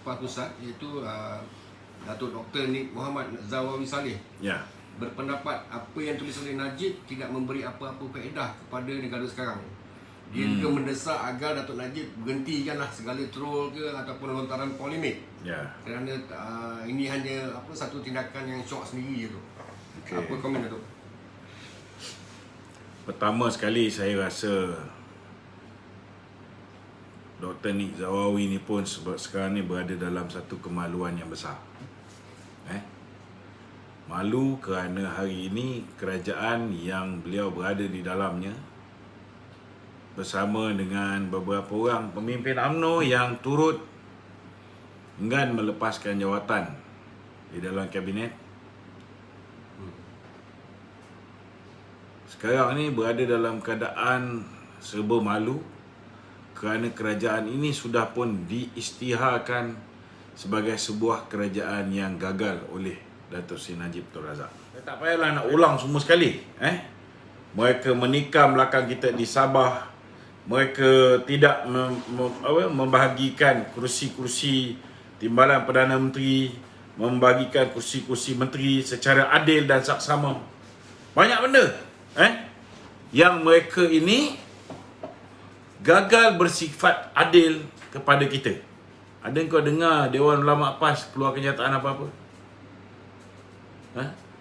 PAS Pusat, iaitu Datuk Dr. Nik Muhammad Zawawi Saleh, Ya. berpendapat apa yang tulis oleh Najib tidak memberi apa-apa faedah kepada negara sekarang. Dia juga mendesak agar Datuk Najib berhentikanlah segala troll ke ataupun lontaran polemik. Ya. Kerana ini hanya satu tindakan yang syok sendiri tu. Okey. Apa komen Datuk? Pertama sekali saya rasa Dr. Nik Zawawi ni pun sebab sekarang ni berada dalam satu kemaluan yang besar. Malu kerana hari ini kerajaan yang beliau berada di dalamnya bersama dengan beberapa orang pemimpin UMNO yang turut enggan melepaskan jawatan di dalam kabinet. Sekarang ni berada dalam keadaan serba malu kerana kerajaan ini sudah pun diisytiharkan sebagai sebuah kerajaan yang gagal oleh Datuk Seri Najib Tun Razak. Tak payahlah nak ulang semua sekali. Mereka menikam belakang kita di Sabah. Mereka tidak membahagikan kursi-kursi timbalan Perdana Menteri, membagikan kursi-kursi menteri secara adil dan saksama. Banyak benda yang mereka ini gagal bersifat adil kepada kita. Ada kau dengar Dewan Ulama PAS keluar kenyataan apa-apa?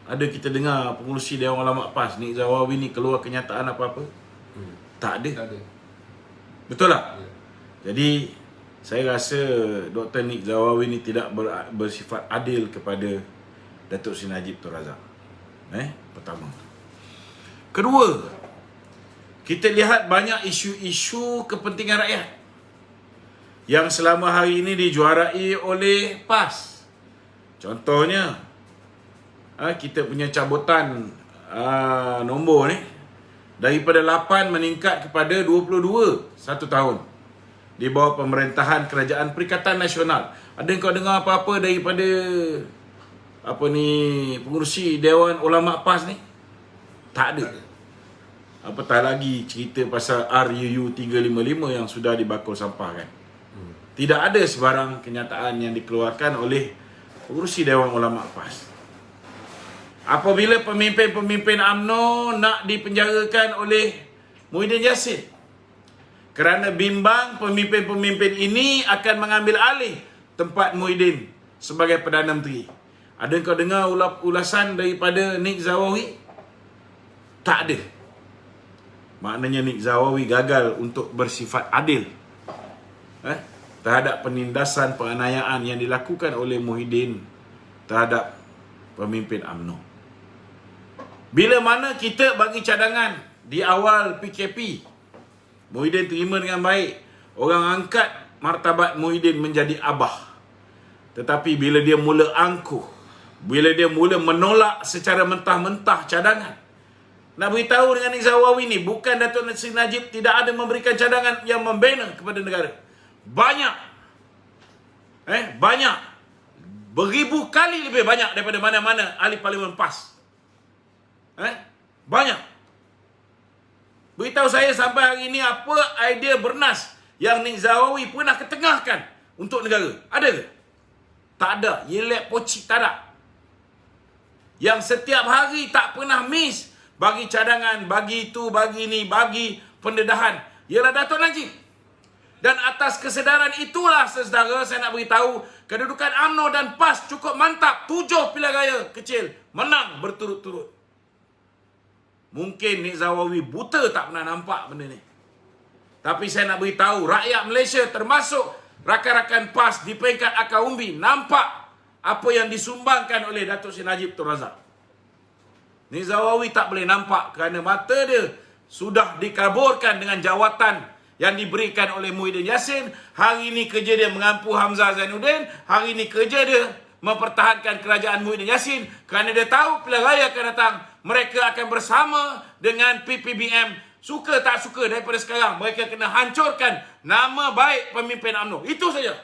Ada kita dengar pengurusi Dewan Ulama PAS Nik Zawawi ni keluar kenyataan apa-apa? Tak ada. Tak ada. Betul tak? Ya. Jadi saya rasa Dr. Nik Zawawi ni tidak bersifat adil kepada Datuk Seri Najib Tun Razak. Pertama. Kedua, kita lihat banyak isu-isu kepentingan rakyat yang selama hari ini dijuarai oleh PAS. Contohnya, kita punya cabutan nombor ni daripada 8 meningkat kepada 22 satu tahun di bawah pemerintahan Kerajaan Perikatan Nasional. Ada kau dengar apa-apa daripada pengurusi Dewan Ulama PAS ni? Tak ada. Apatah lagi cerita pasal RUU 355 yang sudah dibakul sampahkan. Tidak ada sebarang kenyataan yang dikeluarkan oleh pengurusi Dewan Ulama PAS. Apabila pemimpin-pemimpin UMNO nak dipenjarakan oleh Muhyiddin Yassin kerana bimbang pemimpin-pemimpin ini akan mengambil alih tempat Muhyiddin sebagai Perdana Menteri. Ada kau dengar ulasan daripada Nik Zawawi? Tak ada. Maknanya Nik Zawawi gagal untuk bersifat adil terhadap penindasan penganiayaan yang dilakukan oleh Muhyiddin terhadap pemimpin UMNO. Bila mana kita bagi cadangan di awal PKP, Muhyiddin terima dengan baik. Orang angkat martabat Muhyiddin menjadi abah. Tetapi bila dia mula angkuh, bila dia mula menolak secara mentah-mentah cadangan, nak beritahu dengan Nik Zawawi ni, bukan Datuk Seri Najib tidak ada memberikan cadangan yang membina kepada negara. Banyak. Banyak. Beribu kali lebih banyak daripada mana-mana ahli Parlimen PAS. Banyak. Beritahu saya sampai hari ini apa idea bernas yang Nik Zawawi pernah ketengahkan untuk negara. Ada ke? Tak ada. Yelek pocik tak ada. Yang setiap hari tak pernah miss bagi cadangan, bagi itu, bagi ini, bagi pendedahan, ialah Datuk Najib. Dan atas kesedaran itulah, saudara, saya nak beritahu, kedudukan UMNO dan PAS cukup mantap. 7 pilihan raya kecil menang berturut-turut. Mungkin Nik Zawawi buta tak pernah nampak benda ni. Tapi saya nak beritahu, rakyat Malaysia termasuk rakan-rakan PAS di peringkat akar umbi nampak apa yang disumbangkan oleh Datuk Seri Najib Tun Razak. Nik Zawawi tak boleh nampak kerana mata dia sudah dikaburkan dengan jawatan yang diberikan oleh Muhyiddin Yassin. Hari ini kerja dia mengampu Hamzah Zainuddin. Hari ini kerja dia mempertahankan kerajaan Muhyiddin Yassin kerana dia tahu pilihan raya akan datang. Mereka akan bersama dengan PPBM. Suka tak suka, daripada sekarang mereka kena hancurkan nama baik pemimpin UMNO. Itu saja.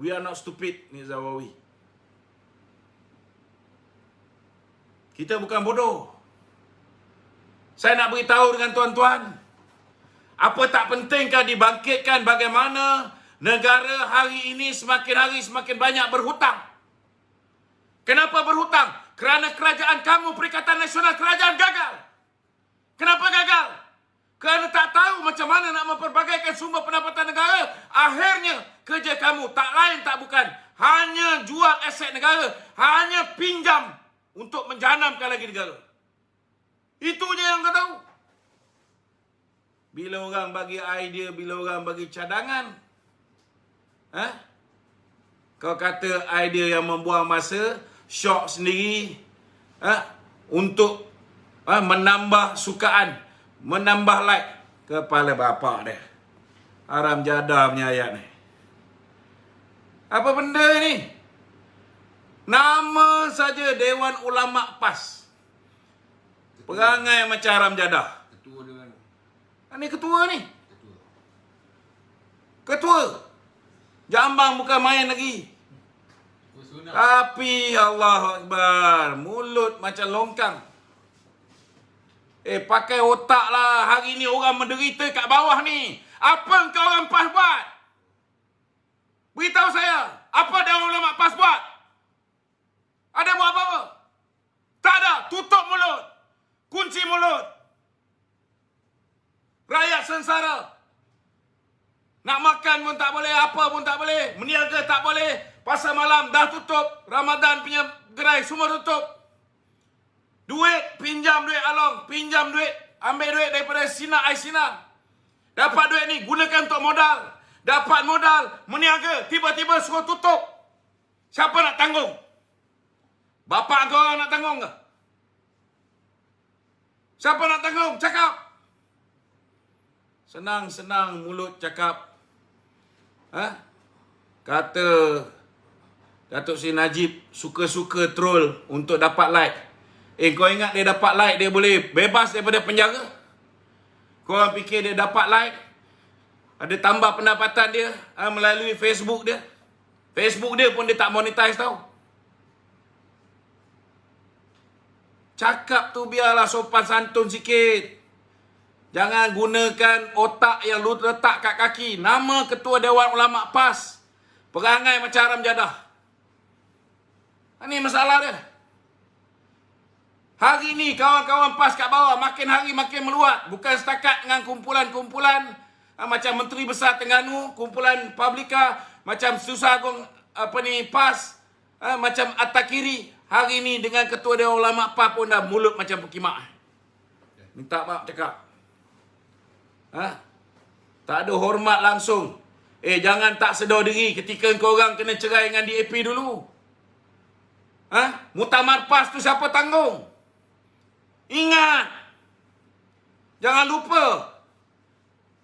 We are not stupid, Nik Zawawi. Kita bukan bodoh. Saya nak beritahu dengan tuan-tuan, apa tak pentingkah dibangkitkan bagaimana negara hari ini semakin hari semakin banyak berhutang. Kenapa berhutang? Kerana kerajaan kamu, Perikatan Nasional Kerajaan gagal. Kenapa gagal? Kerana tak tahu macam mana nak memperbagaikan sumber pendapatan negara. Akhirnya kerja kamu tak lain tak bukan hanya jual aset negara, hanya pinjam untuk menjanamkan lagi negara. Itu je yang kau tahu. Bila orang bagi idea, bila orang bagi cadangan, kau kata idea yang membuang masa, syok sendiri, untuk menambah sukaan, menambah like. Kepala bapak dia. Haram jadah punya ayat ni. Apa benda ni? Nama saja Dewan Ulama PAS. Perangai macam haram jadah. Ketua dia kan. Ini ketua ni. Ketua. Jambang bukan main lagi. Tapi Allah Akbar, mulut macam longkang. Pakai otak lah. Hari ni orang menderita kat bawah ni. Apa kau orang PAS buat? Beritahu saya. Apa Dewan Ulama PAS buat? Ada buat apa-apa? Tak ada. Tutup mulut. Kunci mulut. Rakyat sengsara. Nak makan pun tak boleh. Apa pun tak boleh. Meniaga tak boleh. Pasar malam dah tutup. Ramadan punya gerai semua tutup. Duit, pinjam duit Along. Pinjam duit. Ambil duit daripada Sina Aisina. Dapat duit ni gunakan untuk modal. Dapat modal, meniaga. Tiba-tiba suruh tutup. Siapa nak tanggung? Bapak kau orang nak tanggung ke? Siapa nak tanggung? Cakap. Senang-senang mulut cakap. Kata Datuk Seri Najib suka-suka troll untuk dapat like. Kau ingat dia dapat like, dia boleh bebas daripada penjara? Kau orang fikir dia dapat like, ada tambah pendapatan dia melalui Facebook dia? Facebook dia pun dia tak monetize tau. Cakap tu biarlah sopan santun sikit. Jangan gunakan otak yang lu letak kat kaki. Nama Ketua Dewan Ulama PAS. Perangai macam haram jadah. Ini masalah dia. Hari ni kawan-kawan PAS kat bawah makin hari makin meluat. Bukan setakat dengan kumpulan-kumpulan macam Menteri Besar Terengganu, kumpulan Publika, macam Susah Agung PAS, macam At-Takiri. Hari ni dengan Ketua Dewan Ulama PAS pun dah mulut macam pekimak. Minta maaf cakap. Tak ada hormat langsung. Jangan tak sedar diri ketika korang kena cerai dengan DAP dulu. Muktamar PAS tu siapa tanggung? Ingat. Jangan lupa.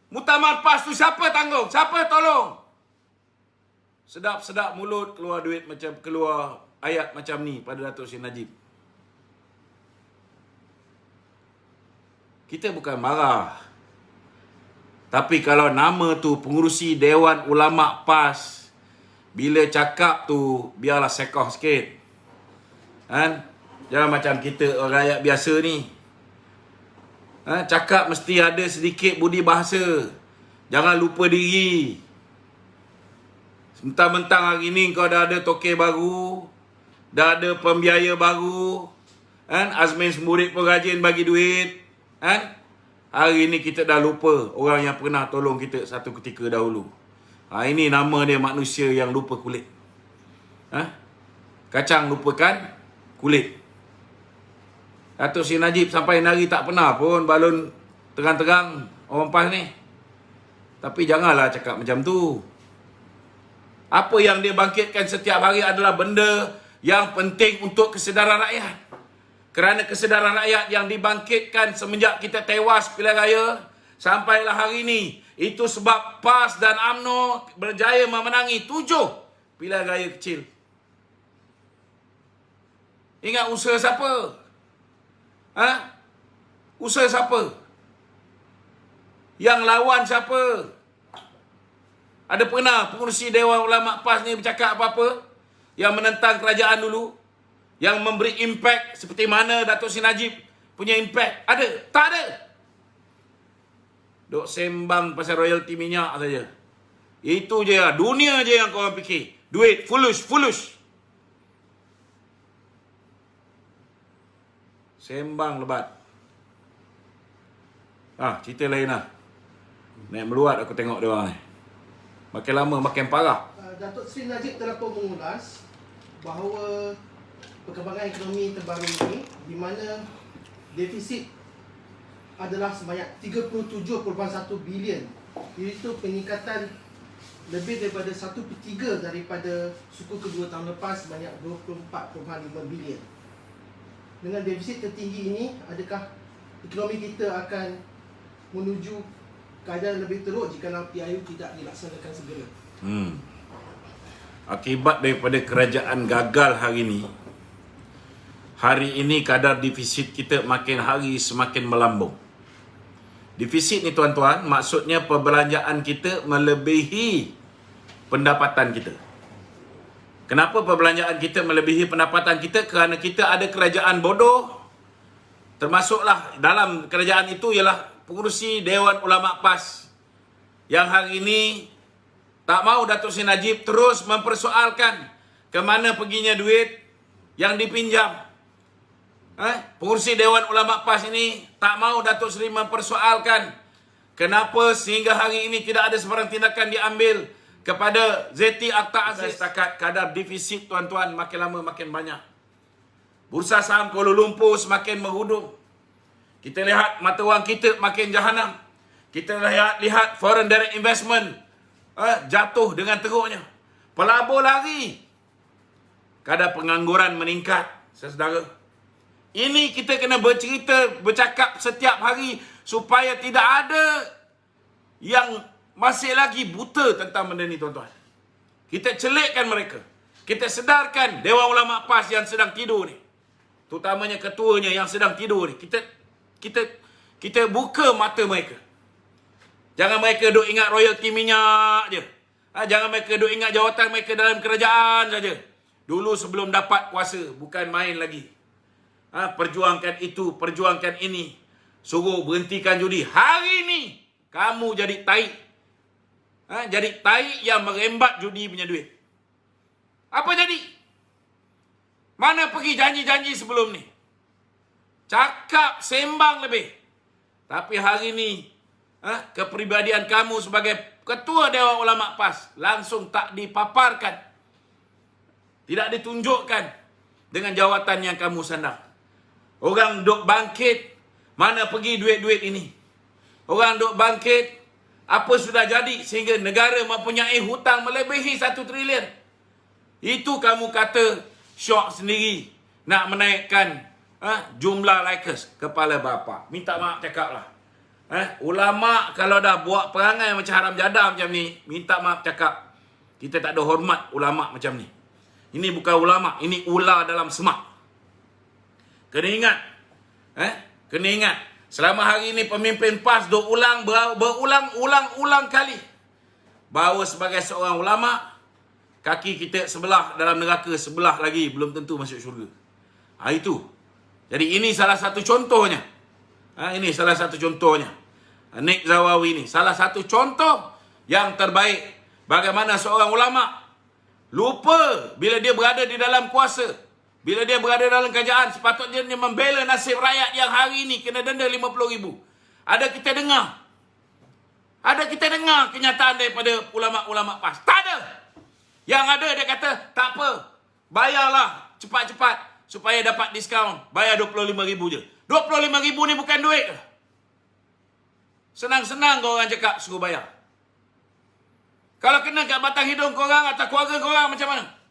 Muktamar PAS tu siapa tanggung? Siapa tolong? Sedap-sedap mulut keluar duit macam keluar ayat macam ni pada Datuk Seri Najib. Kita bukan marah. Tapi kalau nama tu pengurusi Dewan Ulama PAS, bila cakap tu biarlah sekoh sikit. Jangan macam kita orang rakyat biasa ni. Cakap mesti ada sedikit budi bahasa. Jangan lupa diri. Mentang-mentang hari ni kau dah ada tokeh baru, dah ada pembiaya baru, Azmin Semurid pun rajin bagi duit. Hari ni kita dah lupa orang yang pernah tolong kita satu ketika dahulu. Ini nama dia manusia yang lupa kulit. Kacang lupakan kulit. Datuk Seri Najib sampai hari tak pernah pun balon terang-terang orang PAS ni. Tapi janganlah cakap macam tu. Apa yang dia bangkitkan setiap hari adalah benda yang penting untuk kesedaran rakyat. Kerana kesedaran rakyat yang dibangkitkan semenjak kita tewas pilihan raya sampailah hari ini. Itu sebab PAS dan UMNO berjaya memenangi 7 pilihan raya kecil. Ingat usaha siapa? Usaha siapa? Yang lawan siapa? Ada pernah pengurusi Dewan Ulama PAS ni bercakap apa-apa yang menentang kerajaan dulu? Yang memberi impact seperti mana Datuk Seri Najib punya impact? Ada? Tak ada. Duk sembang pasal royalty minyak saja. Itu je lah. Dunia je yang korang fikir. Duit, fulus. Sembang lebat. Cerita lain lah. Naik meluat aku tengok dia orang ni. Makin lama makin parah. Datuk Seri Najib telah pun mengulas bahawa perkembangan ekonomi terbaru ini di mana defisit adalah sebanyak 37.1 bilion. Iaitu peningkatan lebih daripada 1/3 daripada suku kedua tahun lepas sebanyak 24.5 bilion. Dengan defisit tertinggi ini, adakah ekonomi kita akan menuju keadaan lebih teruk jika PIU tidak dilaksanakan segera? Akibat daripada kerajaan gagal hari ini kadar defisit kita makin hari semakin melambung. Defisit ni tuan-tuan, maksudnya perbelanjaan kita melebihi pendapatan kita. Kenapa perbelanjaan kita melebihi pendapatan kita? Kerana kita ada kerajaan bodoh. Termasuklah dalam kerajaan itu ialah pengurusi Dewan Ulama PAS yang hari ini tak mau Datuk Seri Najib terus mempersoalkan ke mana perginya duit yang dipinjam. Pengurusi Dewan Ulama PAS ini tak mau Datuk Seri mempersoalkan kenapa sehingga hari ini tidak ada sebarang tindakan diambil kepada Zeti Akhtar Aziz. Setakat kadar defisit tuan-tuan makin lama makin banyak. Bursa saham Kuala Lumpur semakin merudum. Kita lihat mata wang kita makin jahanam. Kita lihat foreign direct investment jatuh dengan teruknya. Pelabur lari. Kadar pengangguran meningkat, saudara. Ini kita kena bercakap setiap hari supaya tidak ada yang masih lagi buta tentang benda ni, tuan-tuan. Kita celikkan mereka. Kita sedarkan Dewan Ulama PAS yang sedang tidur ni. Terutamanya ketuanya yang sedang tidur ni. Kita buka mata mereka. Jangan mereka duk ingat royalti minyak je. Jangan mereka duk ingat jawatan mereka dalam kerajaan saja. Dulu sebelum dapat kuasa, bukan main lagi. Perjuangkan itu, perjuangkan ini. Suruh berhentikan judi. Hari ini kamu jadi taik. Jadi taik yang merembat judi punya duit. Apa jadi? Mana pergi janji-janji sebelum ni? Cakap sembang lebih. Tapi hari ini kepribadian kamu sebagai Ketua Dewan Ulama PAS langsung tak dipaparkan. Tidak ditunjukkan dengan jawatan yang kamu sandang. Orang duk bangkit, mana pergi duit-duit ini? Orang duk bangkit, apa sudah jadi sehingga negara mempunyai hutang melebihi 1 trilion? Itu kamu kata syok sendiri nak menaikkan jumlah likers. Kepala bapa. Minta maaf cakaplah. Ulama kalau dah buat perangai macam haram jadah macam ni, minta maaf cakap. Kita tak ada hormat ulama macam ni. Ini bukan ulama, ini ular dalam semak. Kena ingat. Kena ingat. Selama hari ini pemimpin PAS berulang-ulang kali bahawa sebagai seorang ulama, kaki kita sebelah dalam neraka, sebelah lagi belum tentu masuk syurga. Itu. Jadi ini salah satu contohnya. Ini salah satu contohnya. Nik Zawawi ini salah satu contoh yang terbaik bagaimana seorang ulama lupa bila dia berada di dalam kuasa. Bila dia berada dalam kerajaan, sepatutnya dia membela nasib rakyat yang hari ini kena denda 50,000. Ada kita dengar? Ada kita dengar kenyataan daripada ulama-ulama PAS? Tak ada. Yang ada dia kata, tak apa. Bayarlah cepat-cepat supaya dapat diskaun. Bayar 25,000 je. 25,000 ni bukan duit ke? Senang-senang kau orang cakap suruh bayar. Kalau kena kat batang hidung korang atau keluarga korang macam mana?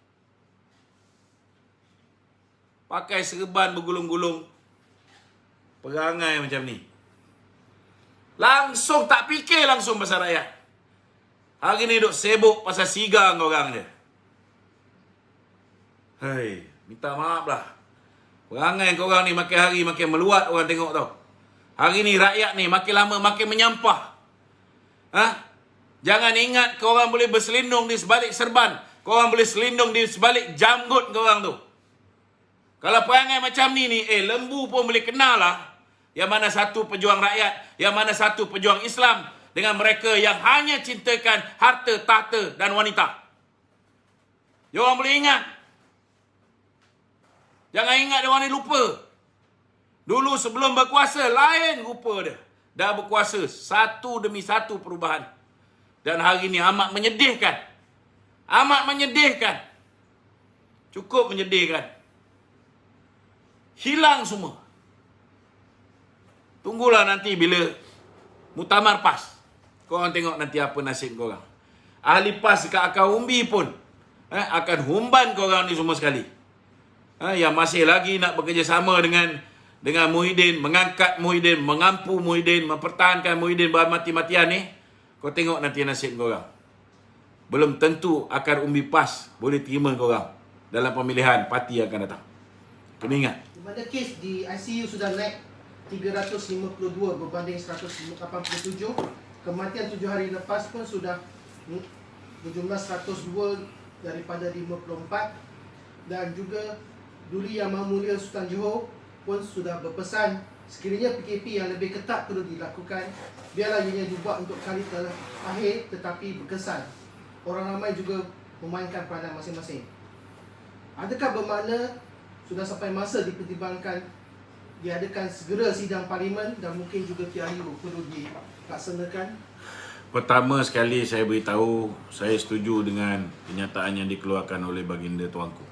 Pakai serban bergulung-gulung. Perangai macam ni. Langsung tak fikir langsung pasal rakyat. Hari ni duk sibuk pasal sigang korang je. Hei, minta maaf lah. Perangai korang ni makin hari makin meluat orang tengok tau. Hari ni rakyat ni makin lama makin menyampah. Jangan ingat korang boleh berselindung di sebalik serban. Korang boleh selindung di sebalik janggut korang tu. Kalau perangai macam ni, lembu pun boleh kenal lah. Yang mana satu pejuang rakyat, yang mana satu pejuang Islam, dengan mereka yang hanya cintakan harta, tahta dan wanita. Diorang boleh ingat. Jangan ingat diorang ni lupa. Dulu sebelum berkuasa, lain rupa dia. Dah berkuasa satu demi satu perubahan. Dan hari ini amat menyedihkan. Amat menyedihkan. Cukup menyedihkan. Hilang semua. Tunggulah nanti bila muktamar PAS. Korang tengok nanti apa nasib korang. Ahli PAS dekat akar umbi pun akan humban korang ni semua sekali. Yang masih lagi nak bekerjasama dengan Muhyiddin, mengangkat Muhyiddin, mengampu Muhyiddin, mempertahankan Muhyiddin bermati-matian ni, kau tengok nanti nasib korang. Belum tentu akar umbi PAS boleh terima korang dalam pemilihan parti yang akan datang. Kena ingat. Di mana kes di ICU sudah naik 352 berbanding 187. Kematian 7 hari lepas pun sudah berjumlah 102 daripada 54. Dan juga Duli Yang Maha Mulia Sultan Johor pun sudah berpesan sekiranya PKP yang lebih ketat perlu dilakukan. Biarlah ianya dibuat untuk kali terakhir tetapi berkesan. Orang ramai juga memainkan peranan masing-masing. Adakah bermakna sudah sampai masa dipertimbangkan diadakan segera sidang parlimen dan mungkin juga PRU perlu dilaksanakan? Pertama sekali saya beritahu, saya setuju dengan kenyataan yang dikeluarkan oleh Baginda Tuanku.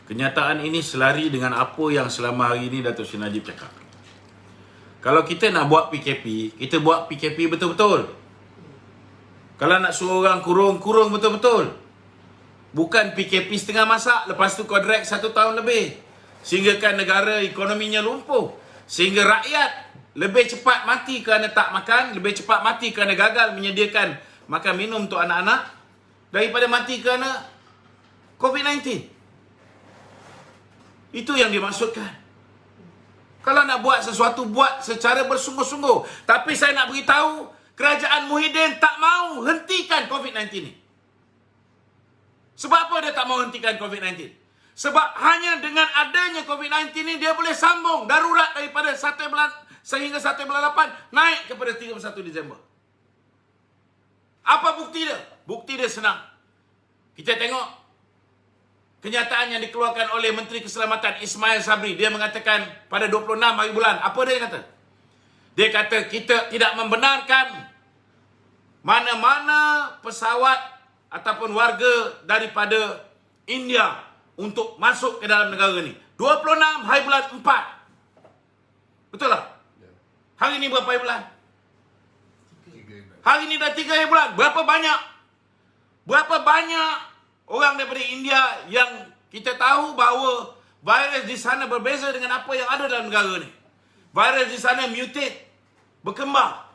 Kenyataan ini selari dengan apa yang selama hari ini Datuk Seri Najib cakap. Kalau kita nak buat PKP, kita buat PKP betul-betul. Kalau nak suruh orang kurung, kurung betul-betul. Bukan PKP setengah masak, lepas tu kau drag 1 tahun lebih. Sehinggakan negara ekonominya lumpuh. Sehingga rakyat lebih cepat mati kerana tak makan, lebih cepat mati kerana gagal menyediakan makan minum untuk anak-anak, daripada mati kerana COVID-19. Itu yang dimaksudkan. Kalau nak buat sesuatu, buat secara bersungguh-sungguh. Tapi saya nak beritahu, kerajaan Muhyiddin tak mahu hentikan COVID-19 ni. Sebab apa dia tak mahu hentikan COVID-19? Sebab hanya dengan adanya COVID-19 ni, dia boleh sambung darurat daripada 1 bulan sehingga 1 bulan 8 naik kepada 31 Disember. Apa bukti dia? Bukti dia senang. Kita tengok kenyataan yang dikeluarkan oleh Menteri Keselamatan Ismail Sabri. Dia mengatakan pada 26 hari bulan. Apa dia kata? Dia kata kita tidak membenarkan mana-mana pesawat ataupun warga daripada India untuk masuk ke dalam negara ni. 26 hari bulan 4. Betul tak? Hari ni berapa hari bulan? Hari ni dah 3 hari bulan. Berapa banyak orang daripada India yang kita tahu bahawa virus di sana berbeza dengan apa yang ada dalam negara ni. Virus di sana mutate, berkembang.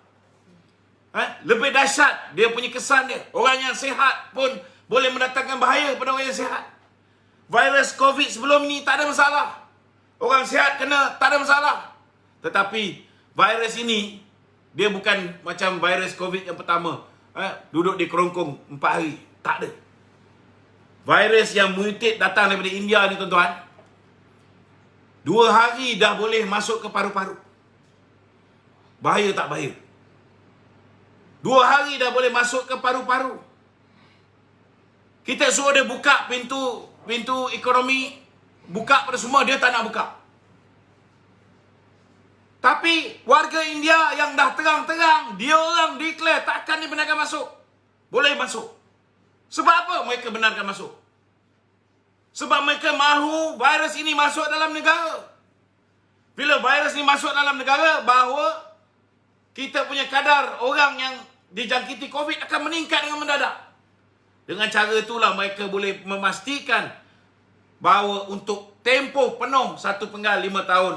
Lebih dahsyat dia punya kesan dia. Orang yang sihat pun boleh mendatangkan bahaya kepada orang yang sihat. Virus COVID sebelum ni tak ada masalah. Orang sihat kena, tak ada masalah. Tetapi virus ini, dia bukan macam virus COVID yang pertama. Duduk di kerongkong 4 hari. Tak ada. Virus yang mutate datang daripada India ni tuan-tuan, 2 hari dah boleh masuk ke paru-paru. Bahaya tak bahaya? 2 hari dah boleh masuk ke paru-paru. Kita suruh dia buka pintu ekonomi, buka pada semua, dia tak nak buka. Tapi warga India yang dah terang-terang, dia orang declare takkan dibenarkan masuk. Boleh masuk. Sebab apa mereka benarkan masuk? Sebab mereka mahu virus ini masuk dalam negara. Bila virus ini masuk dalam negara, bahawa kita punya kadar orang yang dijangkiti COVID akan meningkat dengan mendadak. Dengan cara itulah mereka boleh memastikan bahawa untuk tempoh penuh 1/5 tahun,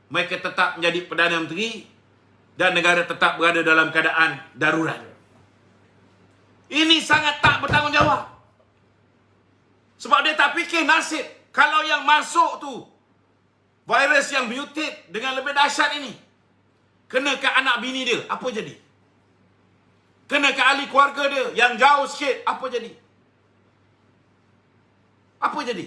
mereka tetap menjadi Perdana Menteri dan negara tetap berada dalam keadaan darurat. Ini sangat tak bertanggungjawab. Sebab dia tak fikir nasib. Kalau yang masuk tu virus yang mutate dengan lebih dahsyat ini, kena ke anak bini dia, apa jadi? Kena ke ahli keluarga dia yang jauh sikit, apa jadi? Apa jadi?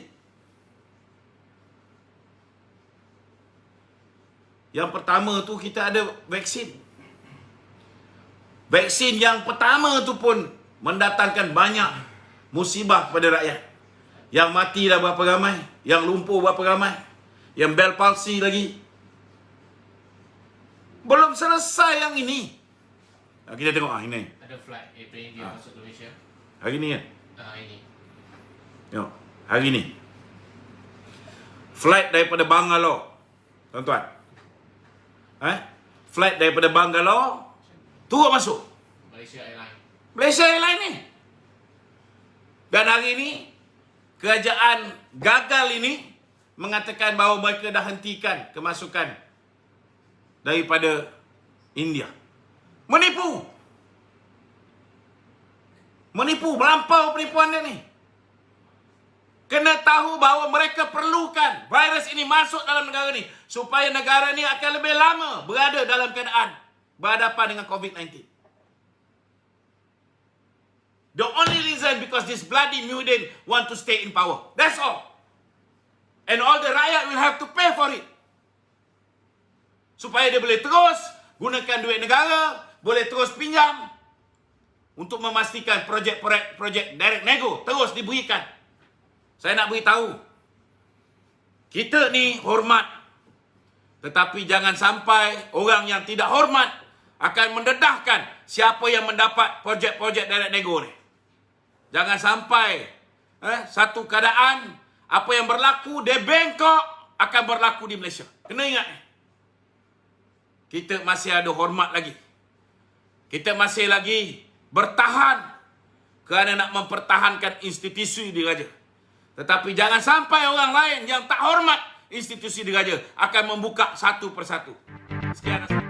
Yang pertama tu kita ada vaksin. Vaksin yang pertama tu pun mendatangkan banyak musibah kepada rakyat. Yang mati dah berapa ramai, yang lumpuh berapa ramai, yang Bell palsy lagi. Belum selesai yang ini. Kita tengok ini. Ada flight April India masuk ke Malaysia. Hari ni kan? Ini. Tengok. Hari ni. Flight daripada Bangalore. Tuan-tuan. Flight daripada Bangalore turut masuk Malaysia Airlines. Malaysia Airlines ni. Dan hari ni kerajaan gagal ini mengatakan bahawa mereka dah hentikan kemasukan daripada India. Menipu. Menipu, melampau penipuan dia ni. Kena tahu bahawa mereka perlukan virus ini masuk dalam negara ni supaya negara ni akan lebih lama berada dalam keadaan berhadapan dengan COVID-19. The only reason because this bloody mutant want to stay in power. That's all. And all the rakyat will have to pay for it. Supaya dia boleh terus gunakan duit negara, boleh terus pinjam untuk memastikan projek direct nego terus diberikan. Saya nak beritahu, kita ni hormat, tetapi jangan sampai orang yang tidak hormat akan mendedahkan siapa yang mendapat projek direct nego ni. Jangan sampai satu keadaan apa yang berlaku di Bangkok akan berlaku di Malaysia. Kena ingat ni. Kita masih ada hormat lagi. Kita masih lagi bertahan kerana nak mempertahankan institusi diraja. Tetapi jangan sampai orang lain yang tak hormat institusi diraja akan membuka satu persatu. Sekian.